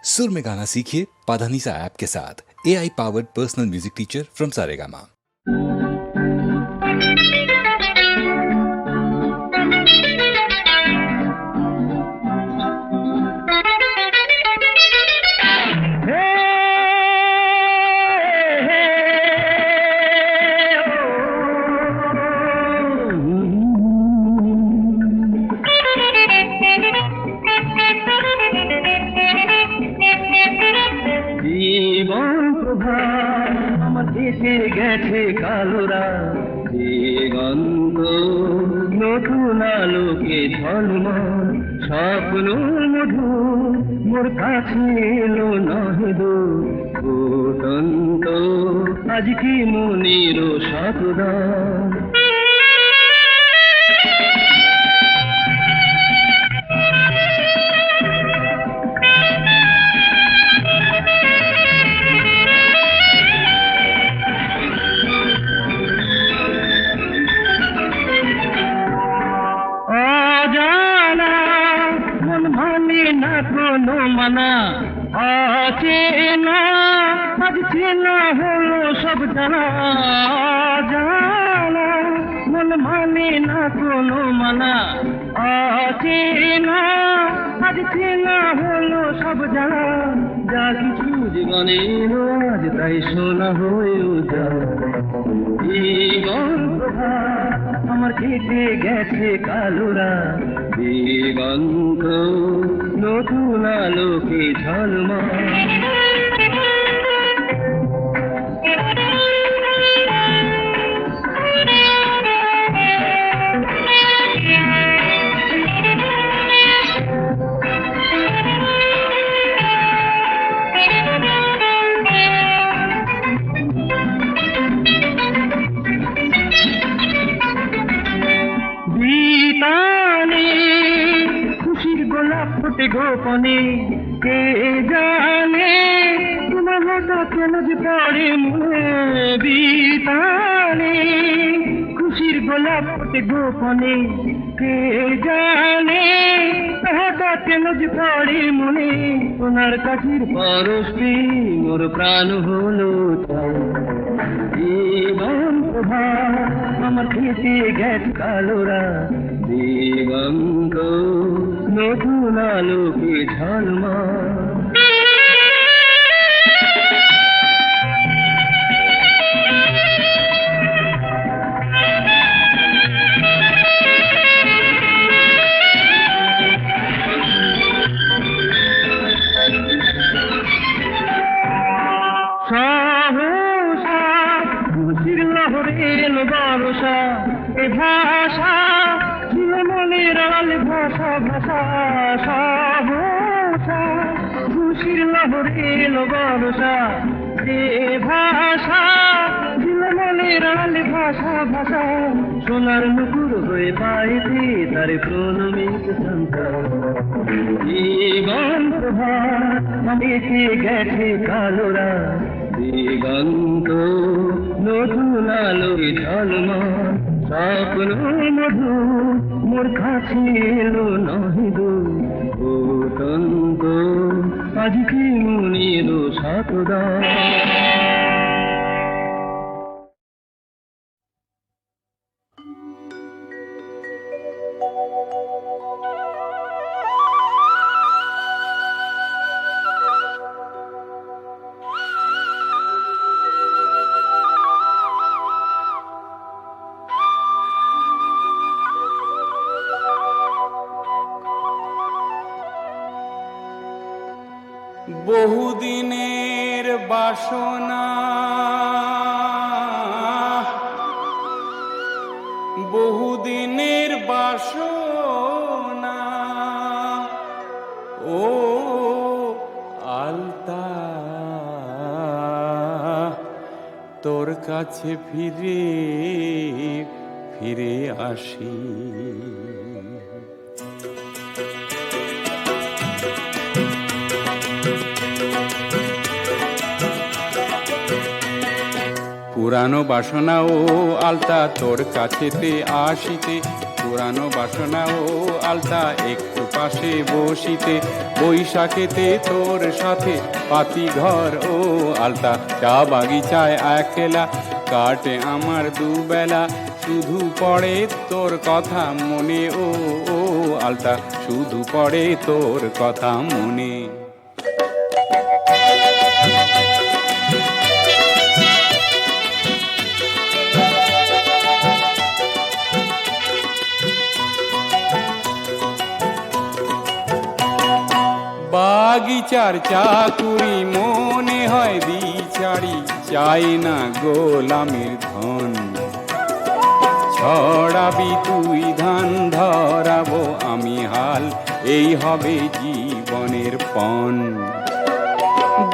सुर में गाना सीखिए पाधानीसा ऐप के साथ। AI powered personal music teacher from Saregama. গেছে কালোরা দিগন্ত নতুন আলোকে ঝলমল স্বপ্ন মধু মোর কাছে এলো নহে দো ফুটন্ত আজ কি মনের শতদান কোনো মানা অচেনা আজ চেনা হলো সব জানা জানা মন মানে না কোনো মানা অচেনা আজ চেনা হলো সব জানা যা কিছু জীবনের আজ তাই শোনা হয়েও জীবন আমার কেটে গেছে কালোরা দিগন্ত নতুন আলোকে ঝলমল গোপনে কে জানে তোমার হঠাৎ কেন যে পড়ে মনে বিতানে খুশির গোলাপ ফোটে গোপনে কে জানে হঠাৎ কেন যে পড়ে মনে সোনার কাঠির পরশে মোর প্রাণ হলো জীবন প্রভা আমার খেতে গেছে কালোরা দিগন্ত নতুন আলোকে ঝলমল সহসা খুশির লহরে এলো বরসা এ ভাষা মনের আল ভাষা ভাষা সহসা খুশির লহরে এলো বরসা এ ভাষা মনের আল ভাষা ভাষা সোনার নুপুর হয়ে পাইতে তার প্রণমিত সন্তান জীবন প্রভা এসে গেছে কালোরা দিগন্ত নতুন আলোয় ঝলমল স্বপ্ন মধু মোর কাছে এলো নহে দো ফুটন্ত আজ কি মনের শতদান বহুদিনের বাসনা বহুদিনের বাসনা ও আলতা তোর কাছে ফিরে ফিরে আসি পুরানো বাসনা ও আলতা তোর কাছেতে আসিতে পুরানো বাসনা ও আলতা একটু পাশে বসিতে, বৈশাখেতে তোর সাথে পাতি ঘর ও আলতা, চা বাগিচায় একলা কাটে আমার দুবেলা, শুধু পড়ে তোর কথা মনে ও ও আলতা, শুধু পড়ে তোর কথা মনে। বাগিচার চাকুরি মনে হয় বিচারি, চাই না গোলামের ধন, ছড়াবি তুই ধান ধরাবো আমি হাল, এই হবে জীবনের পণ।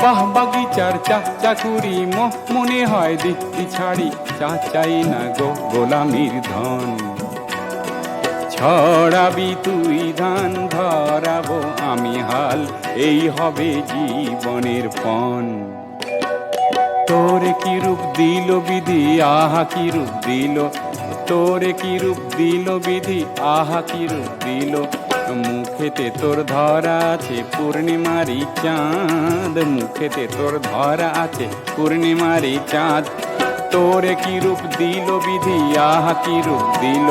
বাহ বাগিচার চাকুরি মনে হয় দিচ্ছি ছাড়ি, চাই না গোলামির ধন, ছড়াবি তুই ধান ধরাবো আমি হাল, এই হবে জীবনের পণ। তোরে কি রূপ দিল বিধি, আহা কি রূপ দিল, তোরে কি রূপ দিল বিধি, আহা কি রূপ দিল, মুখেতে তোর ধরা আছে পূর্ণিমারি চাঁদ, মুখেতে তোর ধরা আছে পূর্ণিমারি চাঁদ। তোরে কি রূপ দিল বিধি, আহা কি রূপ দিল,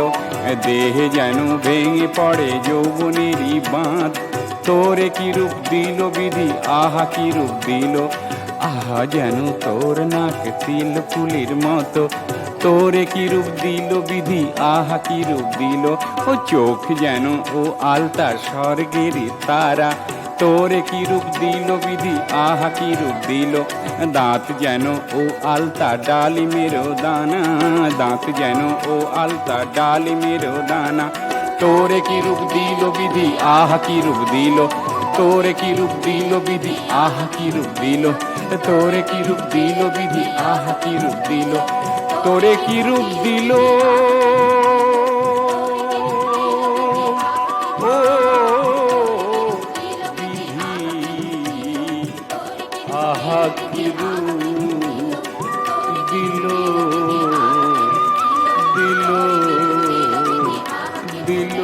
দেহে যেন ভেঙে পড়ে যৌবনেরই বাঁধ। তোরে কি রূপ দিল বিধি, আহা কি রূপ দিল, আহা যেন তোর নাক তিল ফুলির মতো। তোরে কি রূপ দিল বিধি, আহা কি রূপ দিল, ও চোখ যেন ও আলতা স্বর্গের তারা। তোরে কি রূপ দিল বিধি, আহা কি রূপ দিল, দাঁত যেন ও আলতা ডালিমেরও দানা, দাঁত যেন ও আলতা ডালিমেরও দানা। তোরে কি রূপ দিল বিধি, আহা কি রূপ দিল, তোরে কি রূপ দিল বিধি, আহা কি রূপ দিল, তোরে কি রূপ দিল বিধি, আহা কি রূপ দিল, তোরে কি রূপ দিল ও বিধি, আহা কি রূপ দিল দিল দিল।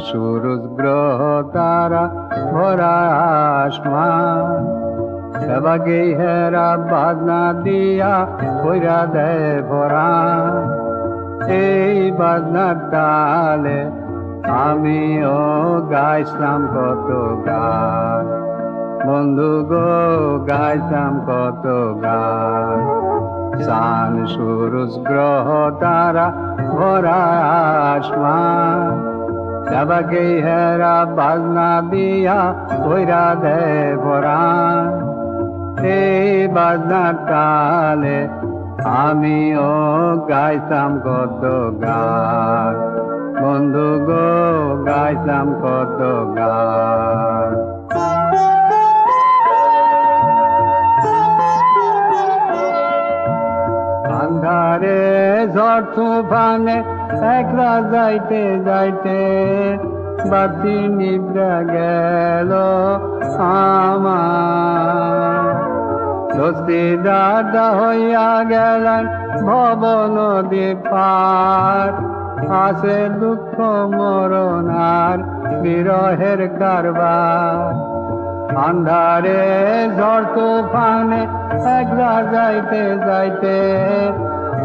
सूरज ग्रह तारा भरा आसमान, सबके हेरा बाजना दिया भरा दे भरा। এই বাজনার তালে আমিও গাইছিলাম কত গান, বন্ধু গো গাইছিলাম কত গান। চাঁদ সূরজ গ্রহ তারা ভরা আসমান, सबके हेरा बाजना दिया भरा दे भरा। এই বাজনার তালে আমিও গাইতাম কত গান, বন্ধু গো গাইতাম কত গান। আন্ধারে ঝড় তুফানে একলা যাইতে যাইতে বাতি নিভা গেল আমার। দোস্তি দাদা হইয়া গেলেন ভব নদী পার, আসে দুঃখ মরণ আর বিরহের কারবার। আন্ধারে ঝড় তুফানে একলা যাইতে যাইতে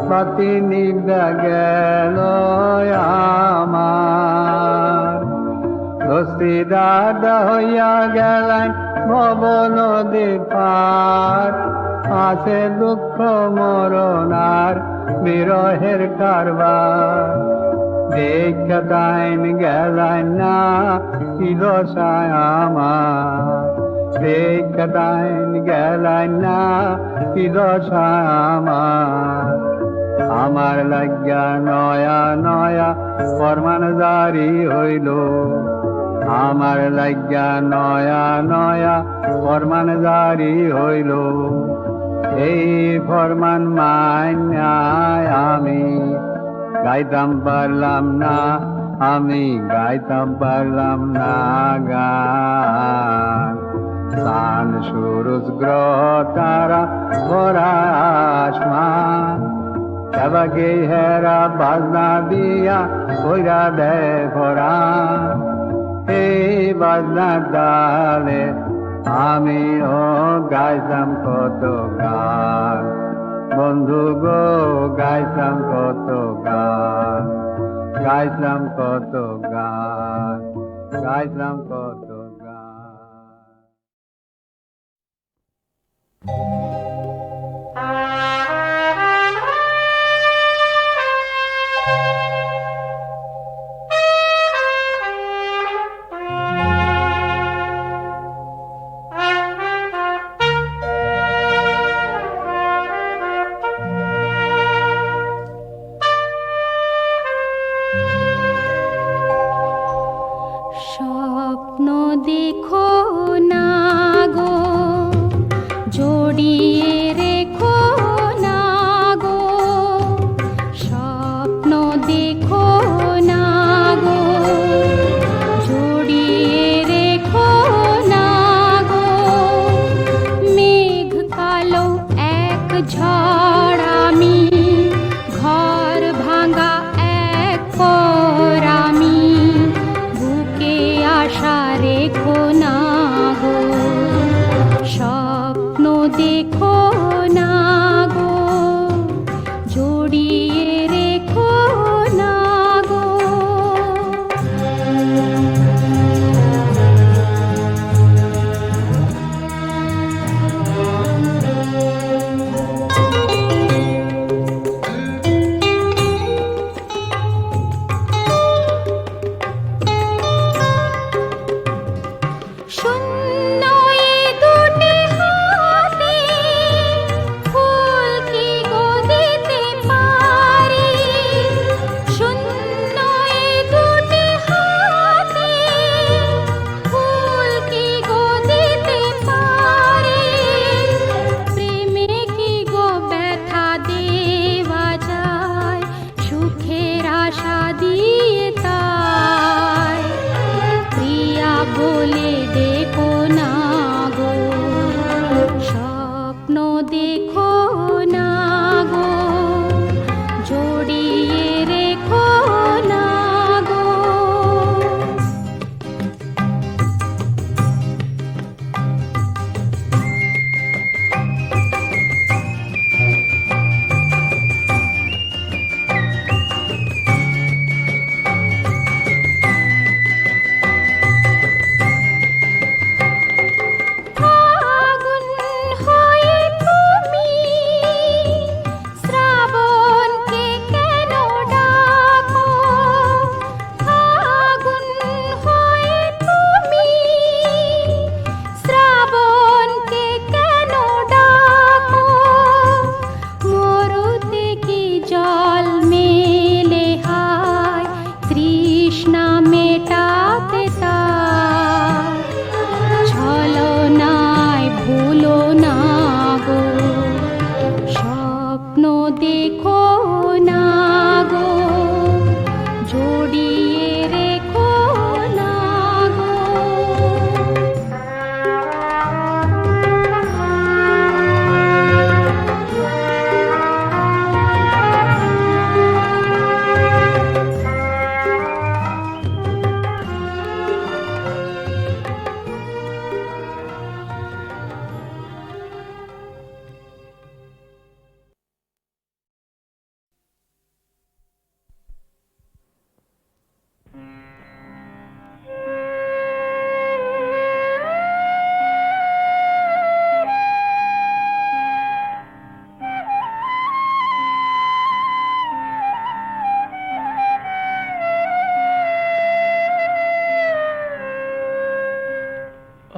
বাতি নিভা গেল আমার। দোস্তি দাদা হইয়া গেলেন ভব নদী পার, আছে দুঃখ মরণ আর বিরহের কারবার। দেখা তাইন গেলেন না কি দশায় আমার, দেখা তাইন গেলেন না কি দশায় আমার। আমার লাগিয়া নয়া নয়া ফরমান জারি হইল, আমার লাগিয়া নয়া নয়া ফরমান জারি হইল। এই ফরমান মান্যায় আমি গাইতাম পারলাম না, আমি গাইতাম পারলাম না গান। চাঁদ সূরজ গ্রহ তারা ভরা আসমান, সবাকে হেরা বাজনা দিয়া কইরা দেয় ভরা। এই বাজনার ডালে আমিও গাইতাম কত গান, বন্ধু গো গাইতাম কত গান, গাইতাম কত গান, গাইতাম কত গান। স্বপ্ন দেখো না গো, জড়ি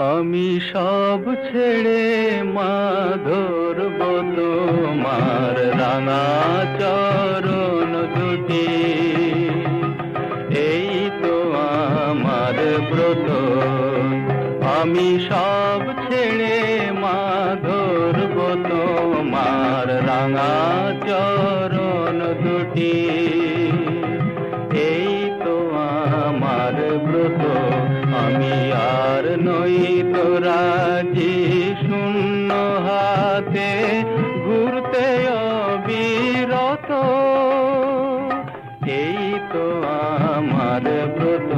আমি সব ছেড়ে মা ধরব তোমার রাঙা চরণ দুটি, এই তো আমার ব্রত। আমি সব ছেড়ে মা ধরব তোমার রাঙা চরণ দুটি, এই তো আমার ব্রত। আমি আর নই তো রাজি শূন্য হাতে ঘুরতে অবিরত, এই তো আমার ব্রত।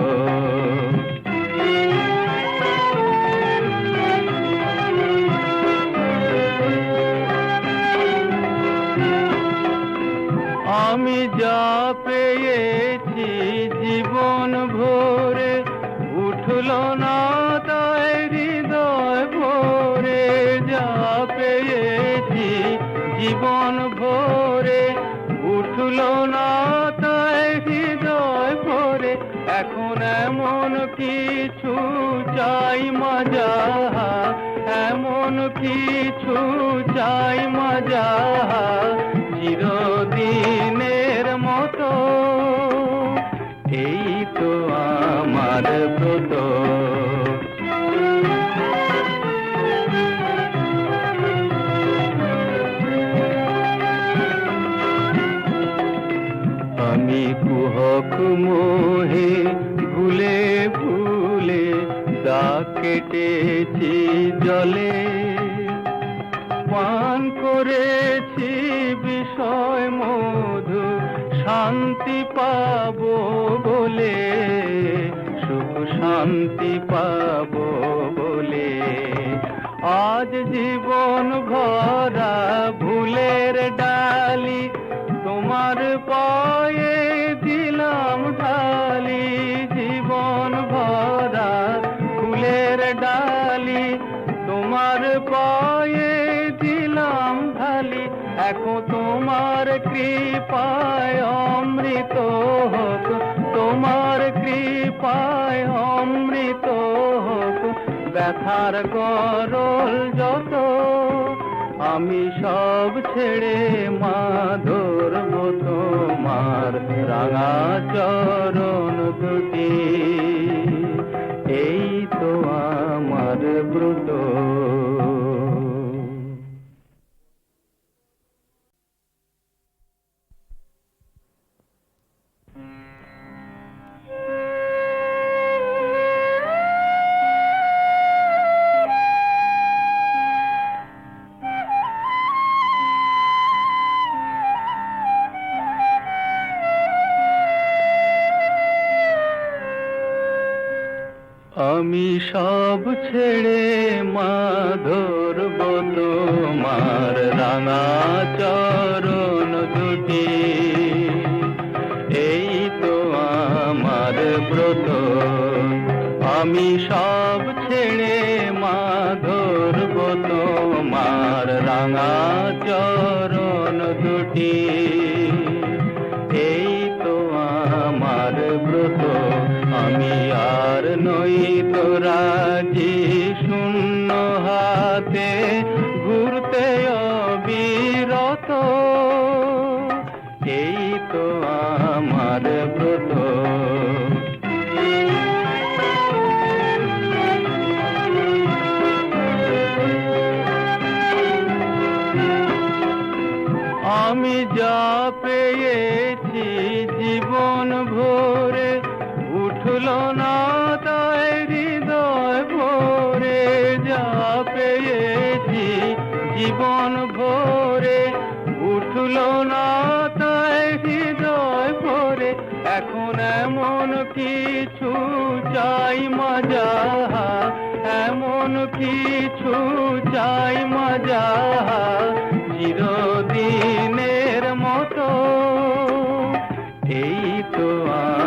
আমি যা পেয়েছি জীবন ভরে, উঠল না তাই হৃদয় ভরে। যা পেয়েছি জীবন ভরে, উঠল না তাই হৃদয় ভরে। এখন এমন কিছু চাই মজা, এমন কিছু চাই মজা, চিরদিনের মতো, এই তো আমার ব্রত। আমি কুহক মোহে ভুলে ভুলে দাগ কেটেছি জলে, পান করেছি বিষয় মধু শান্তি পাবো বলে, সুখ শান্তি পাবো বলে। আজ জীবন ভরা ভুলের ডালি, তোমার পায়ে দিলাম ঢালি। জীবন ভরা ফুলের ডালি, তোমার পায়ে দিলাম ঢালি। এখন তোমার কৃপায় অমৃত হোক, তোমার কৃপায় অমৃত হোক ব্যথার গরল যত। আমি সব ছেড়ে মা ধরব তোমার রাঙা চরণ দুটি, এই তো আমার ব্রত। আমি সব ছেড়ে মা ধরব তোমার রাঙা চরণ দুটি, এই তো আমার ব্রত। আমি সব ছেড়ে মা ধরব তোমার রাঙা চরণ দুটি, এই তো আমার ব্রত। আমি আর নই তো রাজি শূন্য হাতে ঘুরতে অবিরত, এই তো আমার ব্রত। আমি যা পেয়েছি জীবন ভরে, উঠল না তাই হৃদয় ভরে। যা পেয়েছি জীবন ভরে, উঠল না তাই হৃদয় ভরে। এখন এমন কিছু চাই মজা, এমন কিছু চাই মজা, চিরদিনের মতো, এই তো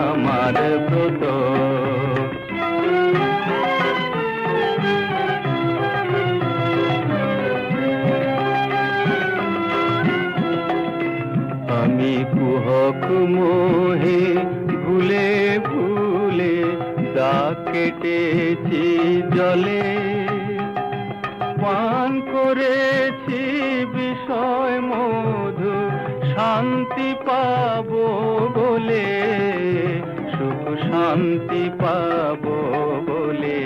আমার ব্রত। আমি কুহক মোহে ভুলে ভুলে দাগ কেটেছি জলে, পান করেছি বিষয় মধু, শান্তি পাবো বলে, সুখ শান্তি পাবো বলে।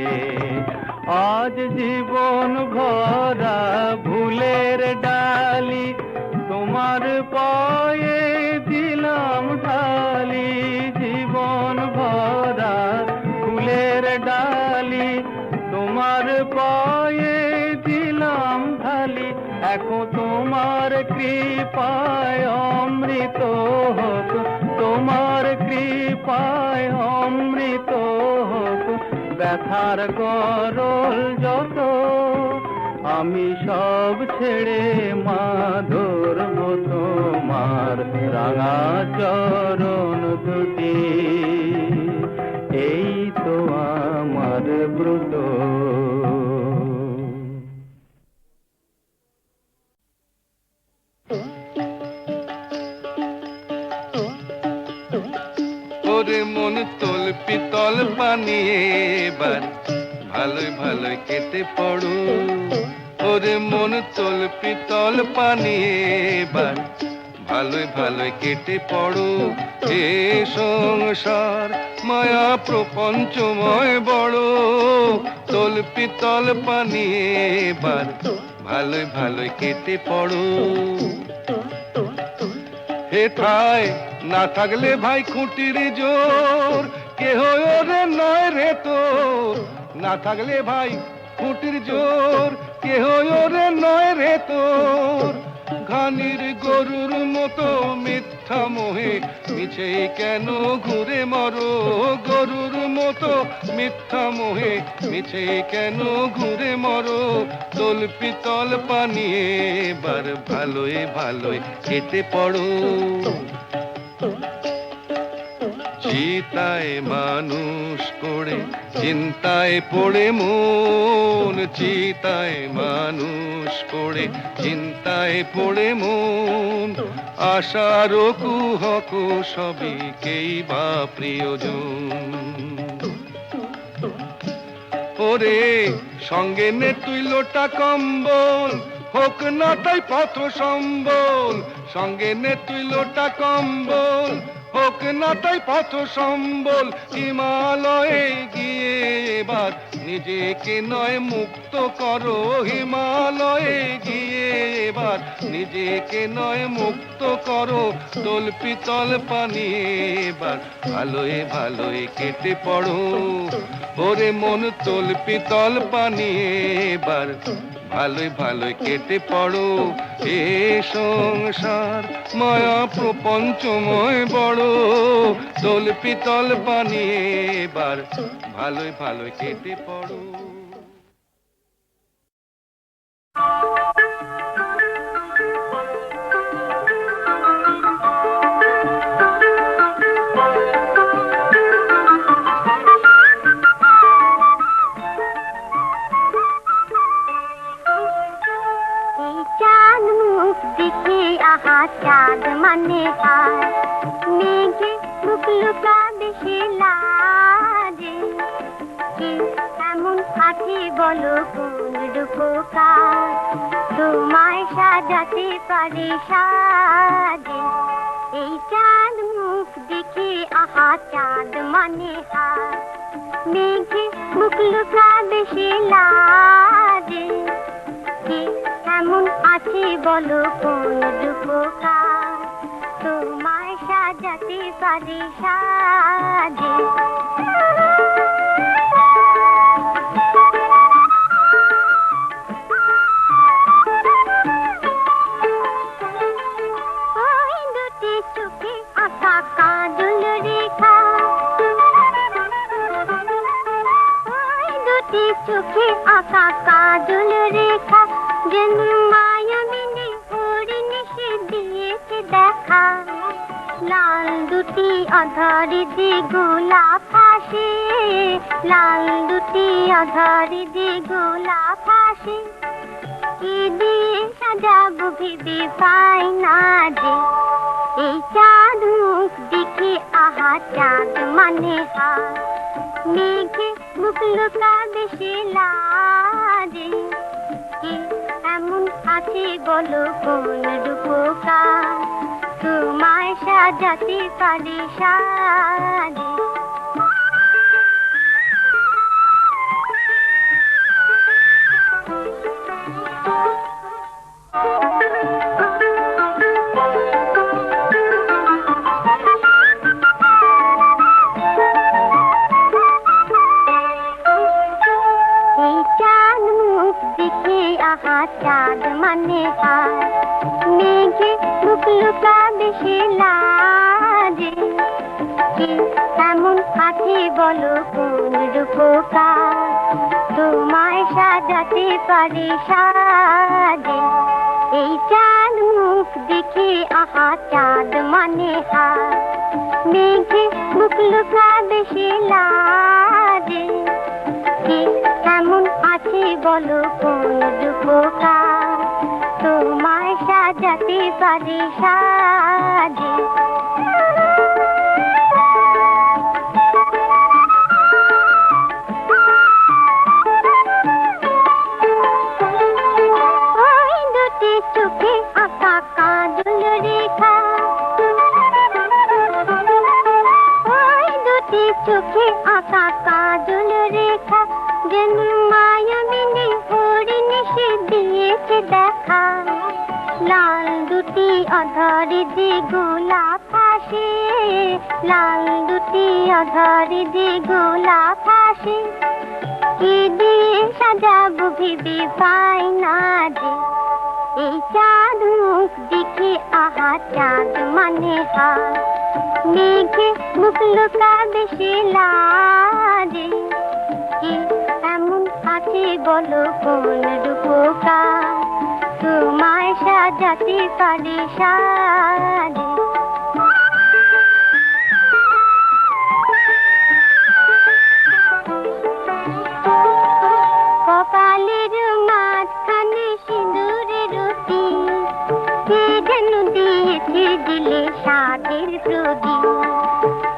আজ জীবন ভরা ভুলের ডালি, তোমার পায়ে দিলাম ঢালি। জীবন ভরা ফুলের ডালি, তোমার পায়ে দিলাম ঢালি। এখন তোমার কৃপায় অমৃত হোক, তোমার কৃপায় অমৃত হোক। ব্যথার গরল যত আমি সব ছেড়ে মাধুর মতো মার রাঙা চরণ দুটি, এই তো আমার ব্রত। ওরে মন তোল পিতল বানিয়ে এবার ভালোই ভালোই কেটে পড়ো। ওরে মন তোল পিতল বানিয়ে এবার ভালোই ভালোই কেটে পড়ো। এ সংসার মায়া প্রপঞ্চময় বড়, তোল পিতল বানিয়ে এবার ভালোই ভালোই কেটে পড়ো। হেথায় না থাকলে ভাই খুঁটির জোর, কেহ ওরে নয় রে তোর। না থাকলে ভাই খুঁটির জোর, কেহ ওরে নয় রে তোর। ঘানির গরুর মতো মিথ্যা মোহে মিছে কেন ঘুরে মরো। গরুর মতো মিথ্যা মোহে মিছে কেন ঘুরে মরো। তোল পিতল পানিয়ে এবার ভালোই ভালোই কেটে পড়ো। চিতায় মানুষ করে চিন্তায় পড়ে মন, চিতায় মানুষ করে চিন্তায় পড়ে মন। আশার কুহক সবই কেই বা প্রিয়জন। ওরে সঙ্গে নে তুই লোটা কম্বল, হোক না তাই পথ সম্বল। সঙ্গে নে তুই লোটা কম্বল, হোক না তাই পথ সম্বল। হিমালয়ে গিয়ে এবার নিজেকে নয় মুক্ত করো। হিমালয়ে গিয়ে এবার নিজেকে নয় মুক্ত করো। তোল পিতল পানিয়ে এবার ভালোই ভালোই কেটে পড়ো। ওরে মন তোল পিতল পানিয়ে এবার ভালোই ভালোই কেটে পড়ো। এ সংসার মায়া প্রপঞ্চময় বড়, তোল পিতল বানিয়ে এবার ভালোই ভালোই কেটে পড়ো। চাঁদ মানে আর মেঘে বুক লুকাবে সে লাজে। কি এমন আছে বলো কোন রূপকার তোমায় সাজাতে পারে সাজে। এই চাঁদ মুখ দেখে আহা চাঁদ মানে আর মেঘে বুক লুকাবে সে লাজে। কি এমন আছে বলো কোন রূপকার তোমায় সাজাতে পারে সাজে। ওই দুটি চোখে আঁকা কাজল রেখা, ওই দুটি চোখে আঁকা কাজল রেখা যেন মায়াবিনী হরিণী সে দিয়েছে দেখা। লাল দুটি আধারে যে গোলাপ হাসে, লাল দুটি আধারে যে গোলাপ হাসে। কি দিয়ে সাজাবো ভেবে পাই না যে। এই চাঁদ মুখ দেখে আহা চাঁদ মানে হার মেঘে মুখ লুকাবে সে লাজে, কে এমন আছে বলো কোন রূপকার তোমায় সাজাতে পারে সাজে। চাঁদ মানে হার মেঘে মুখ লুকাবে সে লাজে, কে এমন আছে বলো কোন রূপকার তোমায় সাজাতে পারে সাজে। এই চাঁদ মুখ দেখে আহা চাঁদ মানে হার মেঘে মুখ লুকাবে সে লাজে, কে এমন আছে বলো কোন রূপকার তোমায় সাজাতে পারে সাজে। ওই দুটি চোখে আঁকা কাজল রেখা, ওই দুটি চোখে আঁকা কাজল রেখা যেন মায়ামিনী হরিণ সে দিয়েছে দেখা। লাল দুটি অধরে যে গোলাপ আসে, লাল দুটি অধরে যে গোলাপ আসে, কি দিয়ে সাজাবো ভেবে পাই না যে। এই চাঁদ মুখ দেখে আহা চাঁদ মানে হার মেঘে মুখ লুকাবে সে লাজে, কে এমন আছে বলো কোন রূপকার তোমায় সাজাতে পারে সাজে। কপালের মাঝখানে সিঁদুরের রুটি, কে যেন দিয়েছে দিলে সাদের প্রদীপ।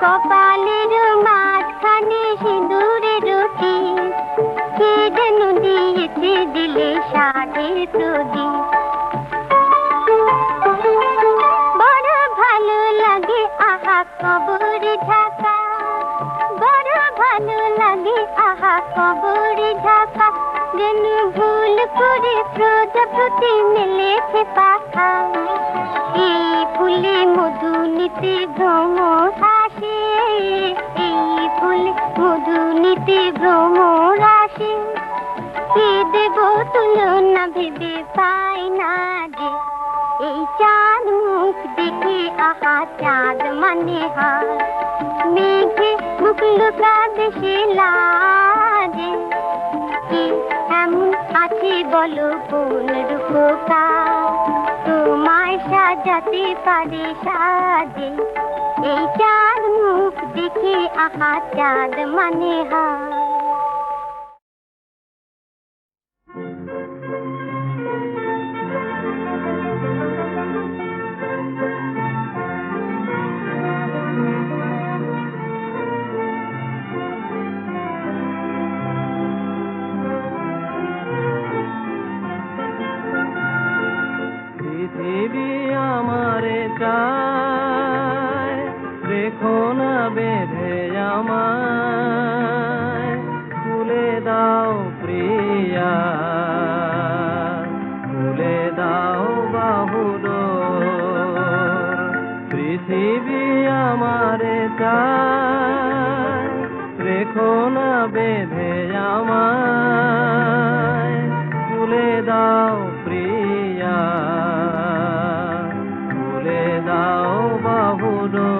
কপালের মাঝখানে সিঁদুরের রুটি, কে যেন দিয়েছে দিলে সাদের প্রদীপ। বড় ভালো লাগে আহা কবর ঢাকা, বড় ভালো লাগে আহা কবর ঢাকা যেন ভুল করে প্রজাপতি মেলেছে পাখা। এই ফুলে মধু নিতে ভ্রমর আসে, এই ফুলে মধু নিতে ভ্রমর আসে, কে দেব তুলনা ভেবে পাই না যে। এই চাঁদ মুখ দেখে আহা চাঁদ মানে হার মেঘে মুখ লুকাবে সে লাজে, কে এমন আছে বলো কোন রূপকার তোমায় সাজাতে পারে সাজে। এই চাঁদ মুখ দেখে আহা চাঁদ মানে হার। পৃথিবী আমারে চায়, রেখো না বেঁধে আমায়, খুলে দাও প্রিয়া, খুলে দাও বাহুডোর। পৃথিবী আমারে চায়, রেখো না বেঁধে আমায়, খুলে দাও প্রিয়া, খুলে দাও বাহুডোর।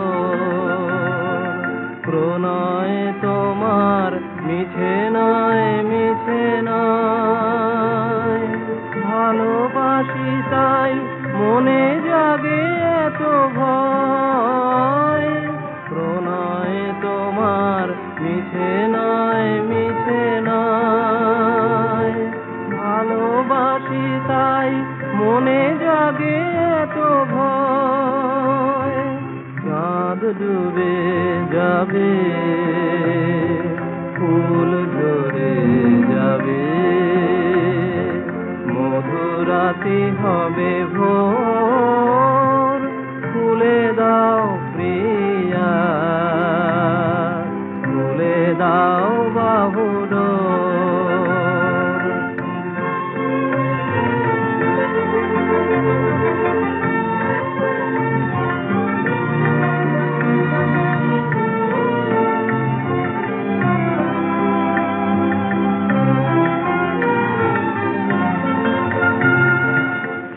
প্রণয় তোমার মিছে নয়, মিছে নয়, ভালোবাসি তাই মনে জাগে এত ভয়। প্রণয় তোমার মিছে নয়, মিছে নয়, ভালোবাসি তাই মনে জাগে এত ভয়। চাঁদ ডুবে যাবে, রাতি হবে ভোর, খুলে দাও প্রিয়া, খুলে দাও বাহুডোর।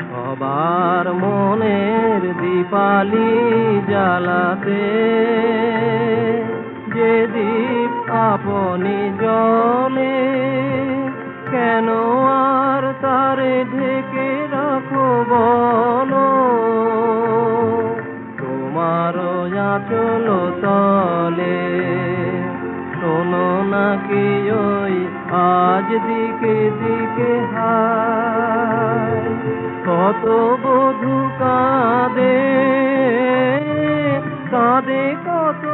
সবার মনের দীপালি জ্বালাতে যে দীপ আপনি জ্বলে, কেন আর তারে ঢেকে রাখো বলো? তোমার আঁচল তলে শোনো নাকি ওই আজ দিকে দিকে হায়, কত বধূ কাঁদে কাঁদে কত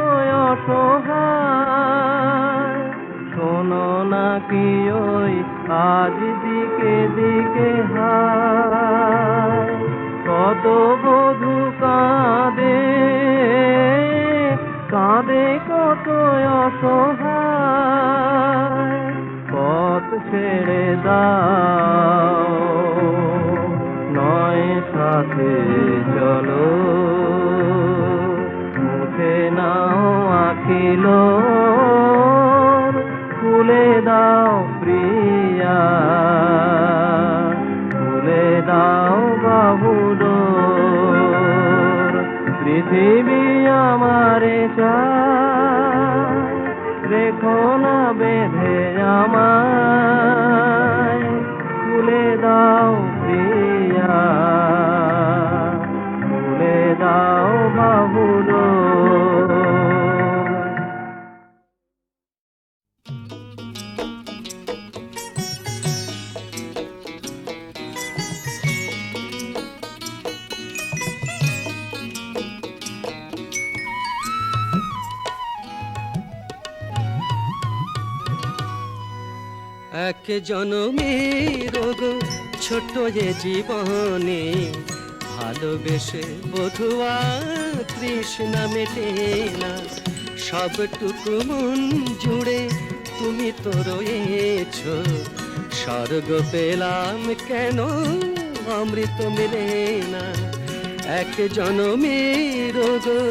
অসহায়, শোনো নাকি ওই আজ দিকে দিকে হায়, কত বধূ কাঁদে কাঁদে কত অসহায়, পথ ছেড়ে দাও নয় সাথে চলো, মুখে নাও আখিল, খুলে দাও প্রিয়া, খুলে দাও বাহুডোর। পৃথিবী আমারে চায়, রেখো না বেঁধে আমায়, খুলে দাও প্রিয়া, খুলে দাও বাহুডোর। এক জনমের গো ছোট যে জীবনে, ভালোবেসে বধুয়া তৃষ্ণা মেটে না, সবটুকু মন জুড়ে তুমি তো রয়েছ, স্বর্গ পেলাম কেন অমৃত মেলে না, এক জনমের গো।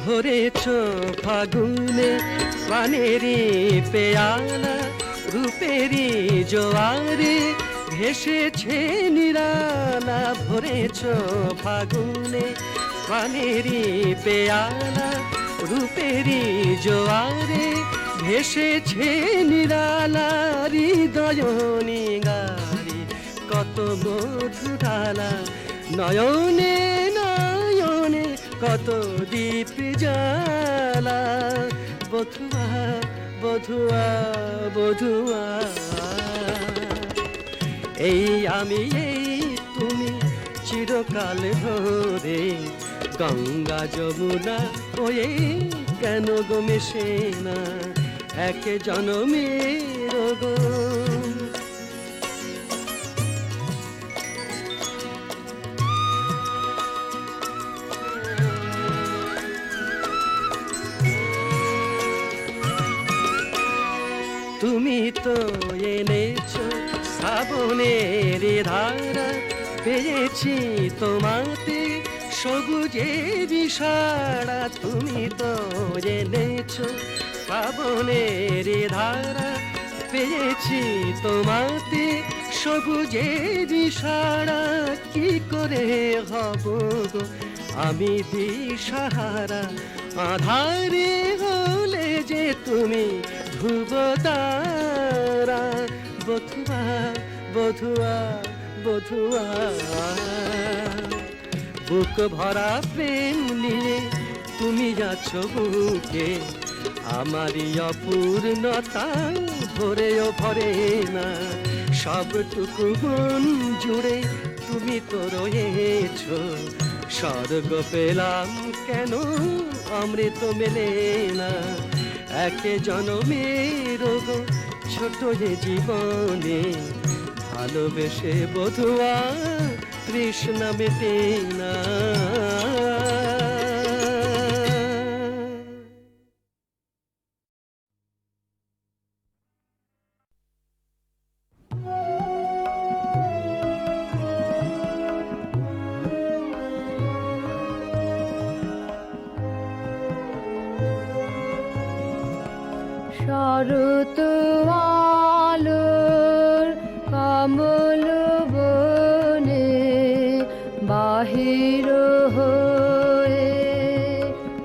ভরেছ ফাগুনে পানেরি পেয়ালা, রূপেরি জোয়ারে ভেসেছে নিরালা, ভরেছ ফাগুনে পানেরি পেয়ালা, রূপেরি জোয়ারে ভেসেছে নিরালা, হৃদয় নিগারি কত মধুরালা, নয়নে নয়নে কত দীপ জ্বালা, বধুয়া বধুয়া বধুয়া, এই আমি এই তুমি চিরকাল ধরে, গঙ্গা যমুনা ওয়ে কেন গো মেশে না, এক জনমের গো। তুমি তো এনেছো শ্রাবণের ধারা, পেয়েছি তোমাতে সবুজের সারা, তুমি তো এনেছো শ্রাবণের ধারা, পেয়েছি তোমাতে সবুজের সারা, কি করে হব গো আমি দিশাহারা, আধারে হলে যে তুমি ধ্রুব তারা, বধুয়া বধুয়া বধুয়া, বুক ভরা প্রেম নিয়ে তুমি যাচ্ছ বুকে, আমারই অপূর্ণতা ভরেও ভরে না, সবটুকু মন জুড়ে তুমি তো রয়েছ। স্বর্গ পেলাম কেন অমৃত মেলে না, একে জনমের গো ছোট যে জীবনে, ভালোবেসে বধুয়া তৃষ্ণা মেটে না। শরৎ আলোর কমল বনে বাহির হয়ে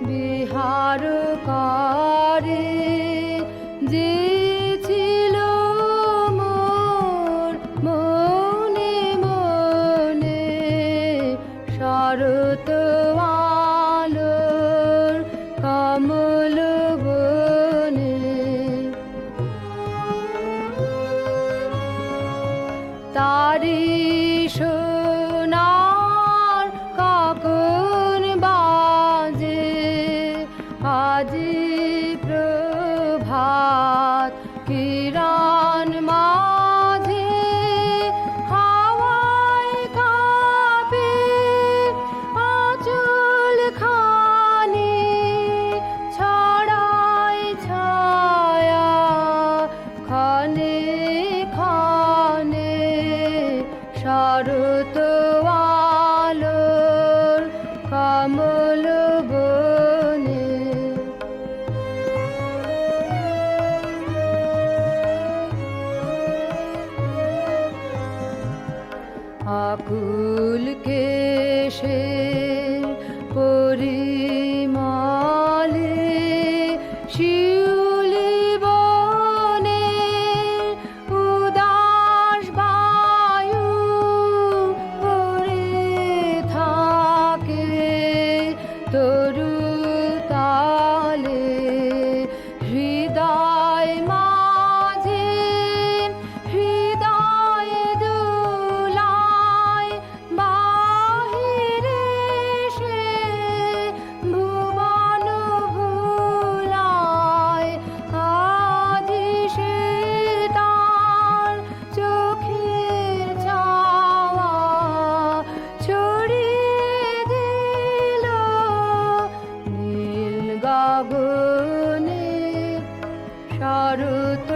বিহার করে যে ছিল মোর মনে মনে। শরৎ আলোর কমল বনে তারি সোনার কখন বাজে, আজি প্রভাত কিরণ মাঝে হাওয়ায় কাঁপে আঁচল খানি, ছড়ায় ছায়া ক্ষণে ক্ষণে। শরৎ আলোর কমল বনে আকুল কেশের পরিমলে শিউলি বনে উদাস বায়ু ভরে থাকে তরু তালে। হৃদয় মাঝে হৃদয় দুলায় বাহিরে সে ভুবন ভুলায়। আজি সে তার চোখের চাওয়া ছড়িয়ে দিল নীল গগনে। শরৎ